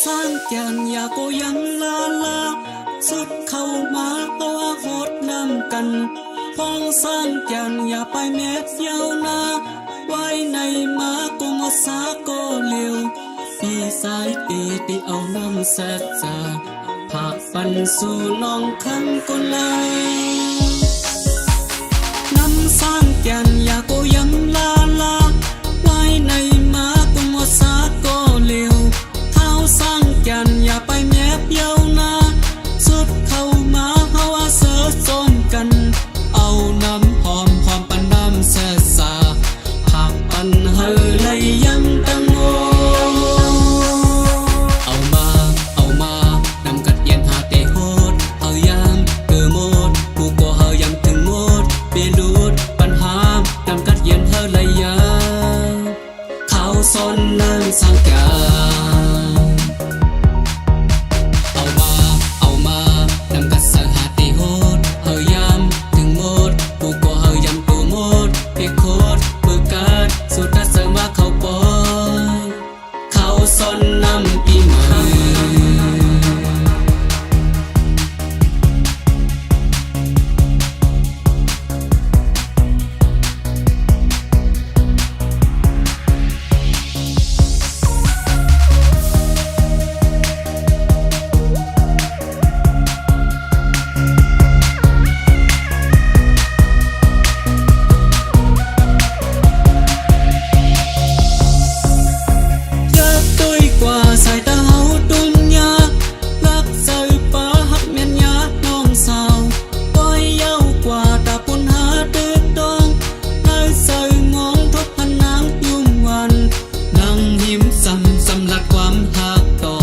สร้างแก่นอย่าก็ยังลาสุดเข้ามาเพราะว่าโหดนำกันพ้องสร้างแก่นอย่าไปแมบเย้านาไว้ในมากุมสาก็เร็วปีสายปีที่เอาน้ำแสดจาผากปันสู่น้องคันก็เลยน้ำสร้างแก่นอย่าก็ยังลาไว้ในมากุมสาก็เร็วเท้าสร้างแก่นอย่าไปแมบเย้านาสุดเข้ามาเฮาว่าเสือจนกันเอาน้ำหอมปันน้ำแสดสาผากปันเฮอเลยยังตังโงเอามานำกัดเย็นหาเตโหดเฮายามเกิดหมดกูก็เฮายังถึงหมดเปรูดปัญหานำกัดเย็นเฮาเลยยังเขาสนน้ำสังกาเอามานำกัดสังหาเตโหดเฮายามถึงหมดกูก็เฮายังตัวหมดเพียโคตรมือการสุดท้ายเสริมว่าเขาปอยเขาสนน้ำปีมาสายตาเฮาดุนยารักใจป้าหักเมียนยาน้องสาวก้อยเย้ากว่าตาปุ่นหาตึกดองให้ใส่งองทบพันนางยุ่งวันนั่งหิมสำลักความหักต่อ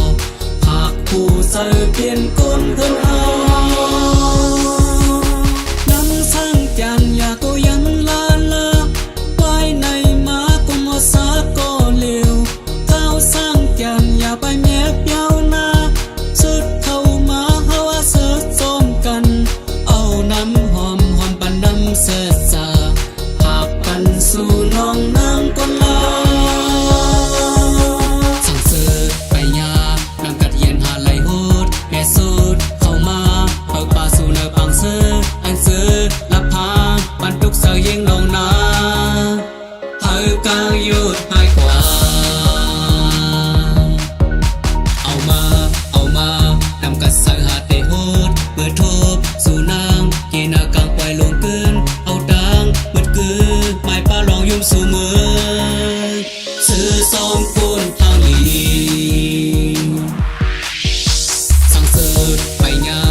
หากผู้ใส่เปลี่ยนก้นเพิ่นเอาน้ำสร้างจันอย่าก็ยังลาไว้ในมากุมสาก็เร็วเท้าสร้างจันอย่าไปแมบเย้านาสุดเข้ามาเฮาว่าเสือจมกันเอาน้ำหอมปันน้ำเสดสาหากปันสู่น้องนางก็ลาสั่งเสือไปยานำกัดเย็นหาไหลโหดแม่สุดเข้ามาเปิดป่าสู่เนื้อปังเสืออันเสือลับพาปันทุกเสือยิงน้องนาเฮากางหยุดหายกว่าเอามานำกัดสังหาเตโหดเมื่อทบสู่นางเกณากลางปล่อยลงเกินเอาดังมืดกือไม้ป้าลองยุ่มสู่มือซื้อซองปูนทางลีสั่งเสิร์ฟไปยา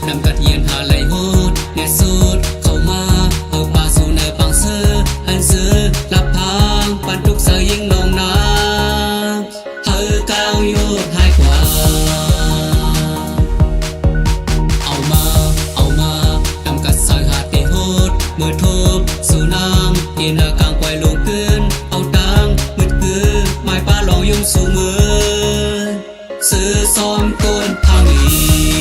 นำกัดเย็นหาไหลโหดแน่สุดเข้ามาเอาป่าสู่เนื้อปังเสืออันเสือลับพางปันทุกเสือยิงน้องนาเฮากางโยดหายกว่านำกัดสังหาเตโหดเมื่อทบสู่นางเกณากลางปล่อยลงเกินเอาดังมืดกือไม้ป้าลองยุ่มสู่มือซื้อซ้อมก้นทางนี้